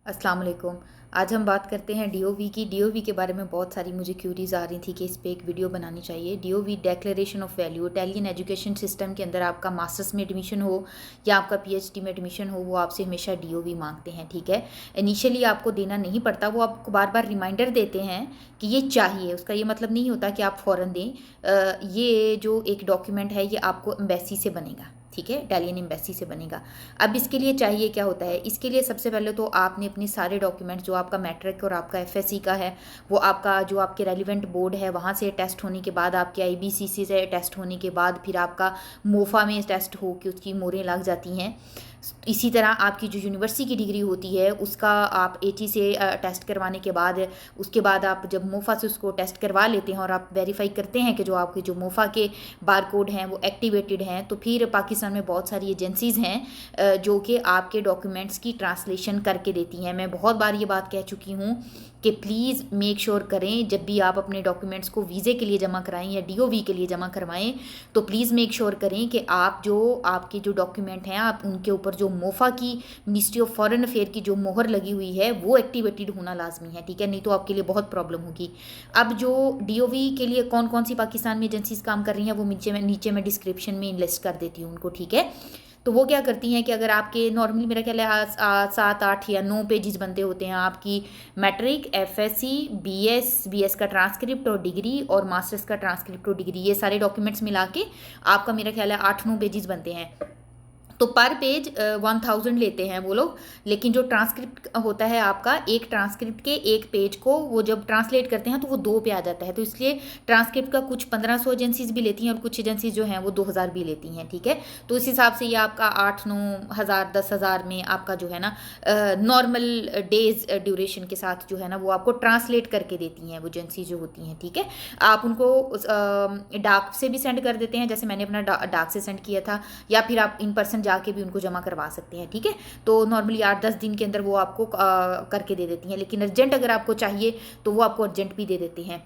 अस्सलाम वालेकुम। आज हम बात करते हैं डीओवी की। डीओवी के बारे में बहुत सारी मुझे क्यूरीज आ रही थी कि इस पे एक वीडियो बनानी चाहिए। डीओवी declaration of value, Italian education system के अंदर आपका मास्टर्स में एडमिशन हो या आपका पीएचडी में एडमिशन हो, वो आपसे हमेशा डीओवी मांगते हैं। ठीक है, इनिशियली आपको देना नहीं पड़ता, वो आपको बार बार रिमाइंडर देते हैं कि ये चाहिए। उसका ये मतलब नहीं होता कि आप फ़ौरन दें। ये जो एक डॉक्यूमेंट है ये आपको एम्बेसी से बनेगा। ठीक है, इटालियन एम्बेसी से बनेगा। अब इसके लिए चाहिए क्या होता है, इसके लिए सबसे पहले तो आपने अपने सारे डॉक्यूमेंट जो आपका मैट्रिक और आपका एफएससी का है, वो आपका जो आपके रेलिवेंट बोर्ड है वहाँ से टेस्ट होने के बाद, आपके आईबीसीसी से टेस्ट होने के बाद, फिर आपका मोफा में टेस्ट हो के उसकी मोहरें लग जाती हैं। इसी तरह आपकी जो यूनिवर्सिटी की डिग्री होती है उसका आप एटी से टेस्ट करवाने के बाद, उसके बाद आप जब मोफा से उसको टेस्ट करवा लेते हैं और आप वेरीफाई करते हैं कि जो आपके जो मोफा के बार कोड हैं वो एक्टिवेटेड हैं, तो फिर पाकिस्तान में बहुत सारी एजेंसीज़ हैं जो कि आपके डॉक्यूमेंट्स की ट्रांसलेशन करके देती हैं। मैं बहुत बार ये बात कह चुकी हूँ कि प्लीज़ मेक श्योर करें जब भी आप अपने डॉक्यूमेंट्स को वीज़े के लिए जमा कराएं या डीओवी के लिए जमा करवाएं, तो प्लीज़ मेक श्योर करें कि आप जो आपके जो डॉक्यूमेंट हैं आप उनके ऊपर जो मोफा की, मिनिस्ट्री ऑफ फॉरेन अफेयर की जो मोहर लगी हुई है वो एक्टिवेटेड होना लाजमी है। ठीक है, नहीं तो आपके लिए बहुत प्रॉब्लम होगी। अब जो डीओवी के लिए कौन कौन सी पाकिस्तान में एजेंसीज काम कर रही हैं वो नीचे मैं डिस्क्रिप्शन में लिस्ट कर देती हूँ उनको। ठीक है, तो वो क्या करती हैं कि अगर आपके नॉर्मली मेरा ख्याल है 7, 8 या 9 पेजेस बनते होते हैं आपकी मैट्रिक, एफएससी, बीएस का ट्रांसक्रिप्ट और डिग्री, और मास्टर्स का ट्रांसक्रिप्ट और डिग्री, ये सारे डॉक्यूमेंट्स मिला के आपका मेरा ख्याल है 8, 9 पेजेस बनते हैं। तो पर पेज 1000 लेते हैं वो लोग। लेकिन जो ट्रांसक्रिप्ट होता है आपका, एक ट्रांसक्रिप्ट के एक पेज को वो जब ट्रांसलेट करते हैं तो वो 2 पे आ जाता है। तो इसलिए ट्रांसक्रिप्ट का कुछ 1500 एजेंसीज भी लेती हैं और कुछ एजेंसीज जो हैं वो 2000 भी लेती हैं। ठीक है, तो इस हिसाब से ये आपका 8, 9 हज़ार 10,000 में आपका जो है ना नॉर्मल डेज ड्यूरेशन के साथ जो है ना वो आपको ट्रांसलेट करके देती हैं वो एजेंसी जो होती हैं। ठीक है, आप उनको डाक से भी सेंड कर देते हैं, जैसे मैंने अपना डाक से सेंड किया था, या फिर आप इन पर्सन जाके भी उनको जमा करवा सकते हैं। ठीक है, तो नॉर्मली 8-10 दिन के अंदर वो आपको करके दे देती हैं, लेकिन अर्जेंट अगर आपको चाहिए तो वो आपको अर्जेंट भी दे देते हैं।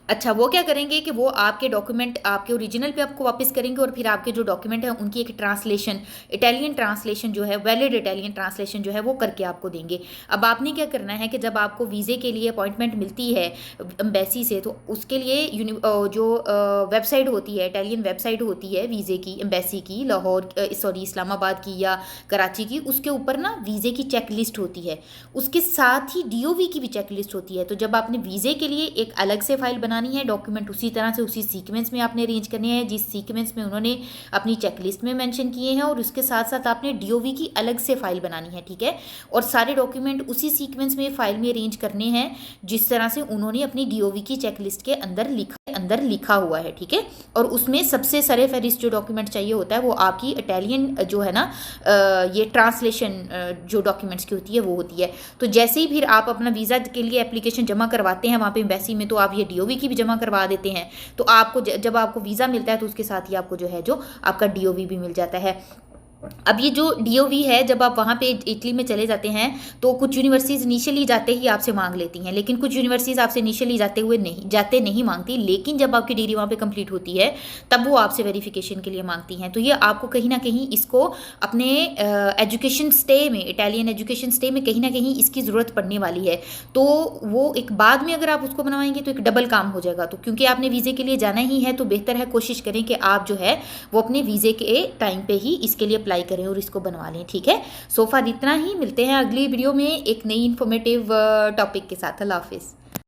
अच्छा, वो क्या करेंगे कि वो आपके डॉक्यूमेंट आपके ओरिजिनल पे आपको वापस करेंगे और फिर आपके जो डॉक्यूमेंट है उनकी एक ट्रांसलेशन, इटालियन ट्रांसलेशन जो है, वैलिड इटालियन ट्रांसलेशन जो है वो करके आपको देंगे। अब आपने क्या करना है कि जब आपको वीज़े के लिए अपॉइंटमेंट मिलती है एम्बेसी से, तो उसके लिए जो वेबसाइट होती है, इटालियन वेबसाइट होती है वीज़े की, एम्बेसी की, लाहौर सॉरी इस्लामाबाद की या कराची की, उसके ऊपर ना वीज़े की चेक लिस्ट होती है, उसके साथ ही डीओवी की भी चेक लिस्ट होती है। तो जब आपने वीज़े के लिए एक अलग से फाइल बनानी है, डॉक्यूमेंट उसी तरह से उसी सीक्वेंस में आपने अरेंज करने हैं जिस सीक्वेंस में उन्होंने अपनी चेकलिस्ट में मेंशन किए हैं, और उसके साथ साथ आपने डीओवी की अलग से फाइल बनानी है। ठीक है, और सारे डॉक्यूमेंट उसी सीक्वेंस में फाइल में अरेंज करने हैं जिस तरह से उन्होंने अपनी डीओवी की चेकलिस्ट के अंदर लिखा हुआ है। ठीक है, और उसमें सबसे सरे फहरिस्त जो डॉक्यूमेंट चाहिए होता है वो आपकी इटालियन जो है ना ये ट्रांसलेशन जो डॉक्यूमेंट्स की होती है वो होती है। तो जैसे ही फिर आप अपना वीज़ा के लिए एप्लीकेशन जमा करवाते हैं वहाँ पे एम्बेसी में, तो आप ये डीओवी की भी जमा करवा देते हैं, तो आपको जब आपको वीज़ा मिलता है तो उसके साथ ही आपको जो है जो आपका डीओवी भी मिल जाता है। अब ये जो डीओवी है, जब आप वहाँ पे इटली में चले जाते हैं तो कुछ यूनिवर्सिटीज़ इनिशियली जाते ही आपसे मांग लेती हैं, लेकिन कुछ यूनिवर्सिटीज़ आपसे इनिशियली जाते नहीं मांगती, लेकिन जब आपकी डिग्री वहाँ पे कंप्लीट होती है तब वो आपसे वेरिफिकेशन के लिए मांगती हैं। तो ये आपको कहीं ना कहीं इसको अपने एजुकेशन स्टे में, इटालियन एजुकेशन स्टे में कहीं ना कहीं इसकी ज़रूरत पड़ने वाली है। तो वो एक बाद में अगर आप उसको बनवाएंगे तो एक डबल काम हो जाएगा। तो क्योंकि आपने वीज़े के लिए जाना ही है तो बेहतर है कोशिश करें कि आप जो है वो अपने वीज़े के टाइम पे ही इसके लिए अप्लाई करें और इसको बनवा लें। ठीक है, सो फार इतना ही। मिलते हैं अगली वीडियो में एक नई इन्फॉर्मेटिव टॉपिक के साथ। अल्लाह हाफिज़।